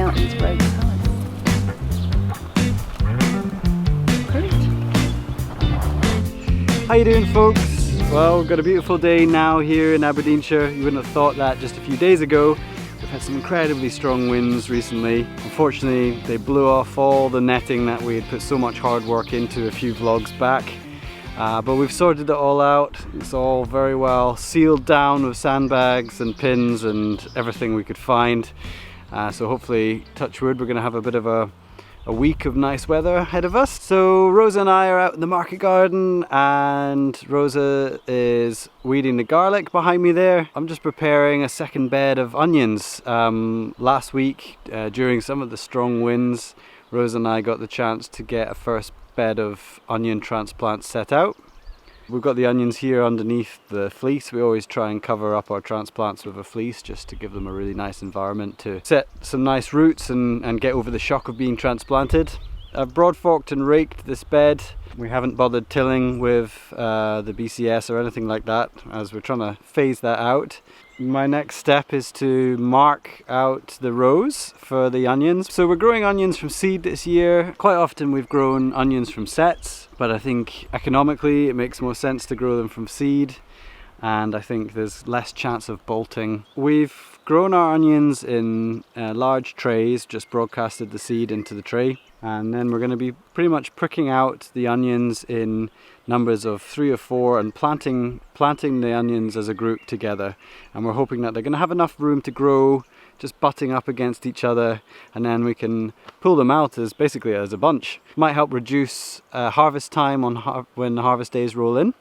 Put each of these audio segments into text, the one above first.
out in spring. Great. How you doing, folks? Well, we've got a beautiful day now here in Aberdeenshire. You wouldn't have thought that just a few days ago. We've had some incredibly strong winds recently. Unfortunately, they blew off all the netting that we had put so much hard work into a few vlogs back. But we've sorted it all out. It's all very well sealed down with sandbags and pins and everything we could find. So hopefully, touch wood, we're going to have a bit of a week of nice weather ahead of us. So Rosa and I are out in the market garden, and Rosa is weeding the garlic behind me there. I'm just preparing a second bed of onions. Last week, during some of the strong winds, Rosa and I got the chance to get a first bed of onion transplants set out. We've got the onions here underneath the fleece. We always try and cover up our transplants with a fleece just to give them a really nice environment to set some nice roots and get over the shock of being transplanted. I've broad forked and raked this bed. We haven't bothered tilling with the BCS or anything like that, as we're trying to phase that out. My next step is to mark out the rows for the onions. So we're growing onions from seed this year. Quite often we've grown onions from sets, but I think economically it makes more sense to grow them from seed, and I think there's less chance of bolting. We've grown our onions in large trays, just broadcasted the seed into the tray, and then we're going to be pretty much pricking out the onions in numbers of 3 or 4 and planting the onions as a group together. And we're hoping that they're going to have enough room to grow, just butting up against each other, and then we can pull them out as basically as a bunch. Might help reduce harvest time on when the harvest days roll in.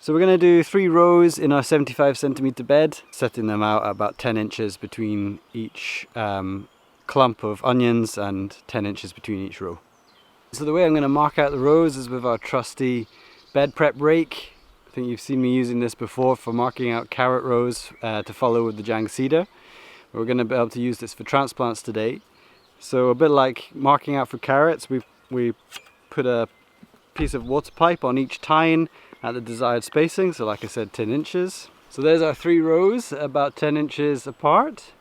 So we're going to do 3 rows in our 75 centimeter bed, setting them out at about 10 inches between each clump of onions and 10 inches between each row. So the way I'm going to mark out the rows is with our trusty bed prep rake. I think you've seen me using this before for marking out carrot rows to follow with the Jang cedar. We're going to be able to use this for transplants today. So a bit like marking out for carrots, we put a piece of water pipe on each tine at the desired spacing, so like I said, 10 inches. So there's our 3 rows, about 10 inches apart.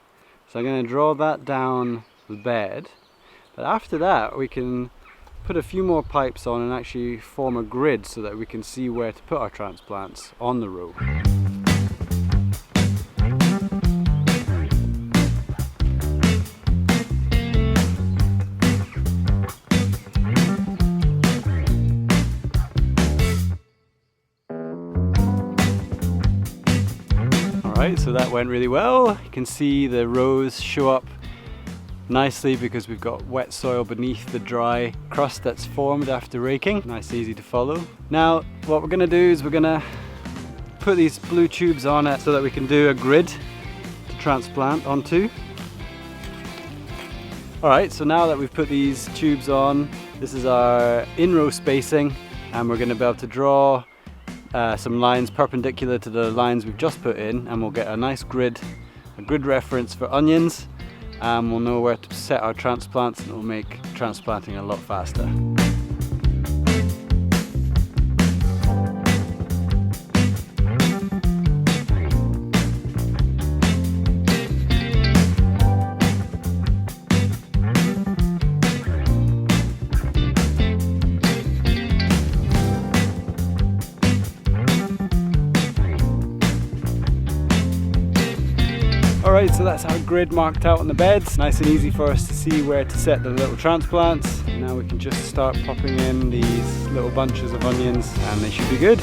So I'm going to draw that down the bed. But after that, we can put a few more pipes on and actually form a grid so that we can see where to put our transplants on the row. Alright, so that went really well. You can see the rows show up nicely because we've got wet soil beneath the dry crust that's formed after raking. Nice, easy to follow. Now, what we're going to do is we're going to put these blue tubes on it so that we can do a grid to transplant onto. Alright, so now that we've put these tubes on, this is our in-row spacing, and we're going to be able to draw some lines perpendicular to the lines we've just put in, and we'll get a nice grid, a grid reference for onions. We'll know where to set our transplants, and it will make transplanting a lot faster. Alright, so that's our grid marked out on the beds. Nice and easy for us to see where to set the little transplants. Now we can just start popping in these little bunches of onions and they should be good.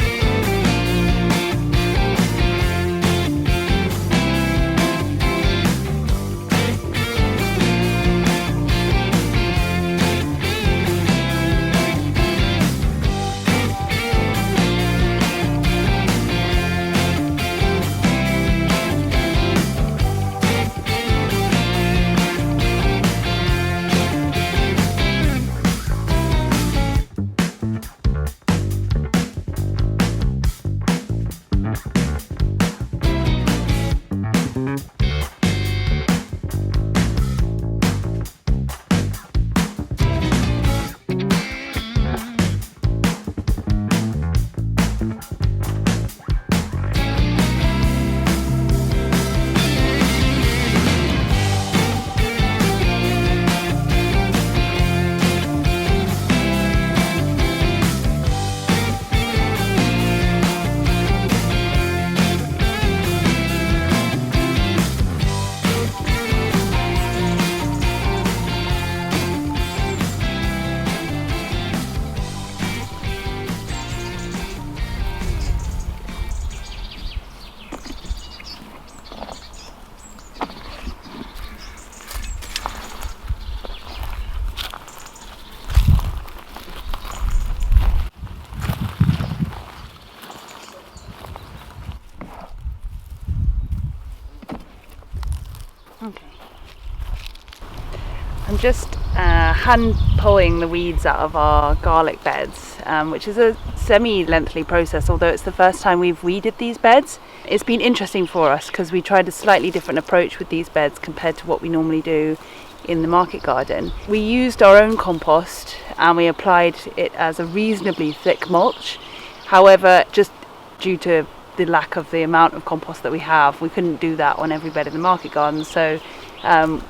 I'm just hand pulling the weeds out of our garlic beds, which is a semi-lengthy process, although it's the first time we've weeded these beds. It's been interesting for us because we tried a slightly different approach with these beds compared to what we normally do in the market garden. We used our own compost and we applied it as a reasonably thick mulch. However, just due to the lack of the amount of compost that we have, we couldn't do that on every bed in the market garden, so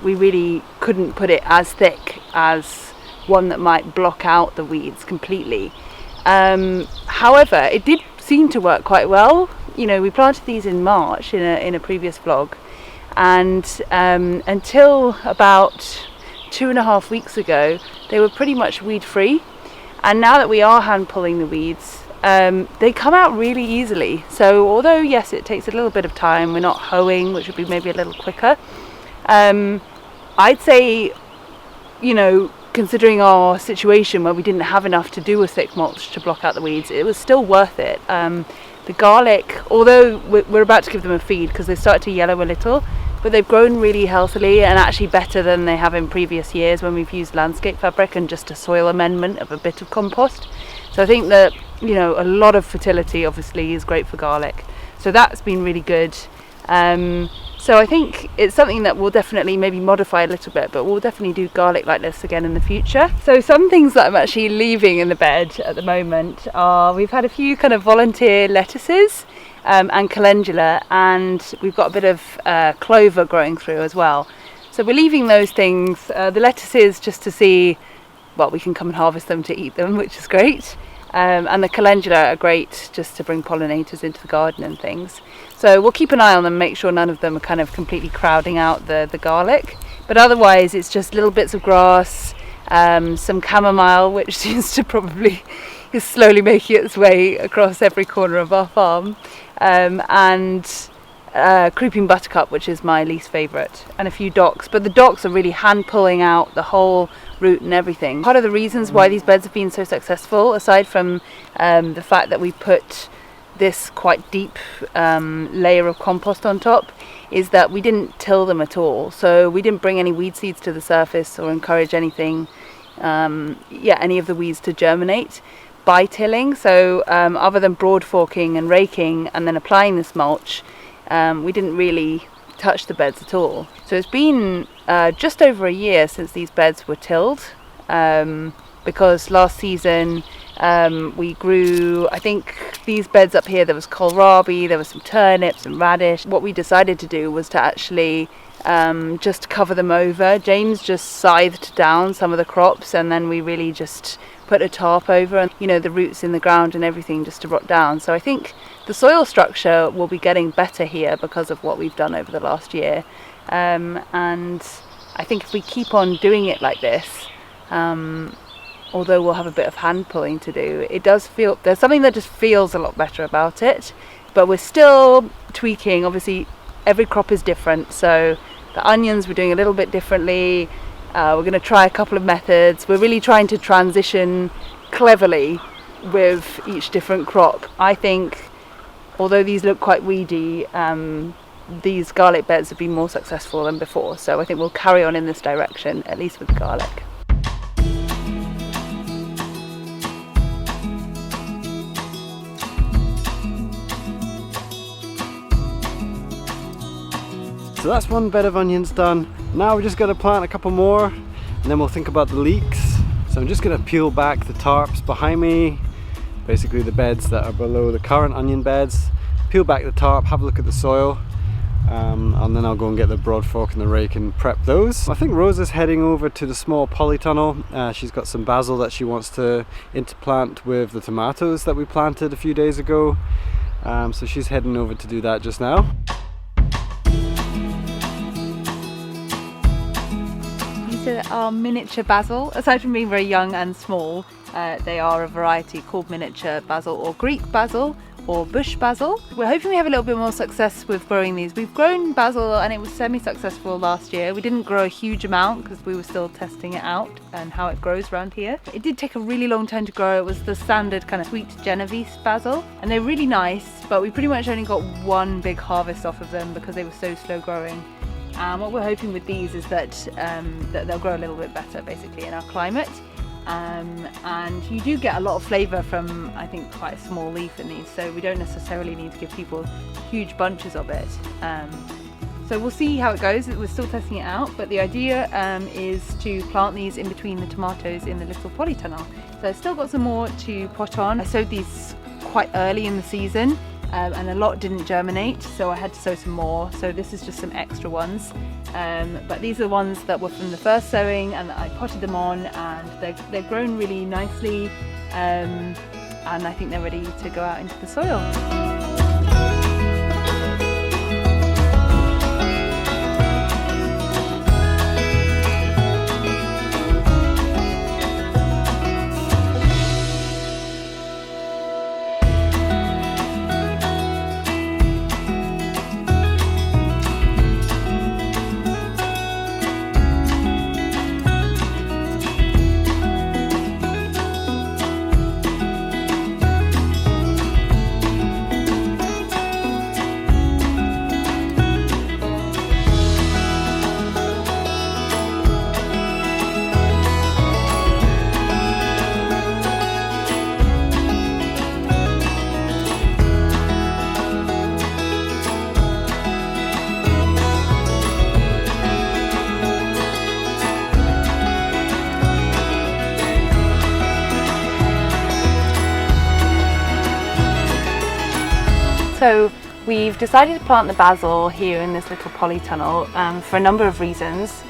we really couldn't put it as thick as one that might block out the weeds completely. However, it did seem to work quite well. You know, we planted these in March in a previous vlog, and until about 2.5 weeks ago they were pretty much weed free, and now that we are hand pulling the weeds, they come out really easily. So although yes, it takes a little bit of time, we're not hoeing, which would be maybe a little quicker, I'd say, you know, considering our situation where we didn't have enough to do a thick mulch to block out the weeds, it was still worth it. The garlic, although we're about to give them a feed because they started to yellow a little, but they've grown really healthily and actually better than they have in previous years when we've used landscape fabric and just a soil amendment of a bit of compost. So I think that, you know, a lot of fertility obviously is great for garlic. So that's been really good. So I think it's something that we'll definitely maybe modify a little bit, but we'll definitely do garlic like this again in the future. So some things that I'm actually leaving in the bed at the moment are, we've had a few kind of volunteer lettuces and calendula, and we've got a bit of clover growing through as well. So we're leaving those things, the lettuces just to see, well, we can come and harvest them to eat them, which is great. And the calendula are great just to bring pollinators into the garden and things. So we'll keep an eye on them, make sure none of them are kind of completely crowding out the garlic. But otherwise it's just little bits of grass, some chamomile, which seems to probably is slowly making its way across every corner of our farm, and creeping buttercup, which is my least favourite, and a few docks. But the docks are really hand pulling out the whole root and everything. Part of the reasons why these beds have been so successful, aside from the fact that we put this quite deep layer of compost on top, is that we didn't till them at all. So we didn't bring any weed seeds to the surface or encourage anything, any of the weeds to germinate by tilling. So other than broad forking and raking and then applying this mulch, we didn't really touch the beds at all. So it's been just over a year since these beds were tilled, because last season we grew, I think these beds up here, there was kohlrabi, there was some turnips and radish. What we decided to do was to actually just cover them over. James just scythed down some of the crops, and then we really just put a tarp over, and you know, the roots in the ground and everything just to rot down. So I think the soil structure will be getting better here because of what we've done over the last year, and I think if we keep on doing it like this, although we'll have a bit of hand pulling to do, it does feel, there's something that just feels a lot better about it. But we're still tweaking. Obviously every crop is different, so the onions we're doing a little bit differently. We're going to try a couple of methods. We're really trying to transition cleverly with each different crop. I think although these look quite weedy, these garlic beds have been more successful than before, so I think we'll carry on in this direction, at least with garlic. So that's one bed of onions done. Now we're just going to plant a couple more, and then we'll think about the leeks. So I'm just going to peel back the tarps behind me, basically the beds that are below the current onion beds. Peel back the tarp, have a look at the soil, and then I'll go and get the broad fork and the rake and prep those. I think Rosa's heading over to the small polytunnel. She's got some basil that she wants to interplant with the tomatoes that we planted a few days ago. So she's heading over to do that just now. These are miniature basil. Aside from being very young and small, they are a variety called miniature basil or Greek basil or bush basil. We're hoping we have a little bit more success with growing these. We've grown basil and it was semi-successful last year. We didn't grow a huge amount because we were still testing it out and how it grows around here. It did take a really long time to grow. It was the standard kind of sweet Genovese basil, and they're really nice, but we pretty much only got one big harvest off of them because they were so slow growing. And what we're hoping with these is that, that they'll grow a little bit better basically in our climate. And you do get a lot of flavour from, I think, quite a small leaf in these, so we don't necessarily need to give people huge bunches of it. So we'll see how it goes. We're still testing it out, but the idea is to plant these in between the tomatoes in the little polytunnel. So I've still got some more to pot on. I sowed these quite early in the season, and a lot didn't germinate, so I had to sow some more. So this is just some extra ones. But these are the ones that were from the first sowing, and I potted them on, and they've grown really nicely, and I think they're ready to go out into the soil. So we've decided to plant the basil here in this little polytunnel for a number of reasons.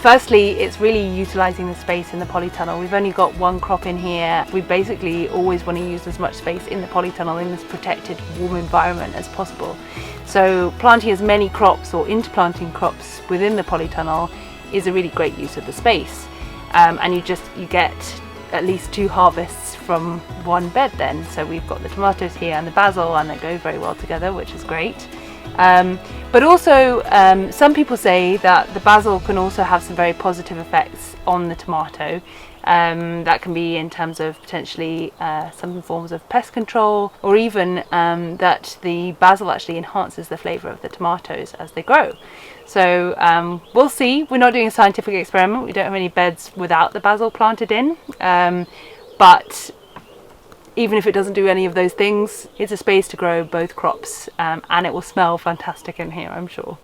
Firstly, it's really utilising the space in the polytunnel. We've only got one crop in here. We basically always want to use as much space in the polytunnel in this protected warm environment as possible. So planting as many crops or interplanting crops within the polytunnel is a really great use of the space. And you get at least 2 harvests from one bed then. So we've got the tomatoes here and the basil, and they go very well together, which is great. But also some people say that the basil can also have some very positive effects on the tomato. That can be in terms of potentially some forms of pest control, or even that the basil actually enhances the flavour of the tomatoes as they grow. So we'll see. We're not doing a scientific experiment. We don't have any beds without the basil planted in. But even if it doesn't do any of those things, it's a space to grow both crops, and it will smell fantastic in here, I'm sure.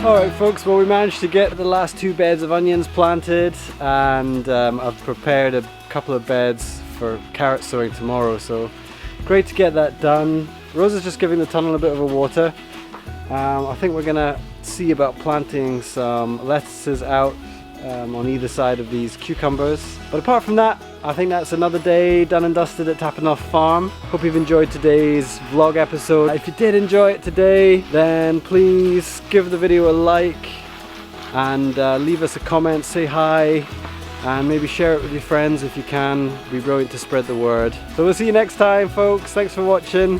Alright folks, well we managed to get the last 2 beds of onions planted, and I've prepared a couple of beds for carrot sowing tomorrow, so great to get that done. Rosa's just giving the tunnel a bit of a water. I think we're gonna see about planting some lettuces out on either side of these cucumbers. But apart from that, I think that's another day done and dusted at Noth Farm. Hope you've enjoyed today's vlog episode. If you did enjoy it today, then please give the video a like and leave us a comment, say hi, and maybe share it with your friends if you can. It'd be brilliant to spread the word. So we'll see you next time folks. Thanks for watching.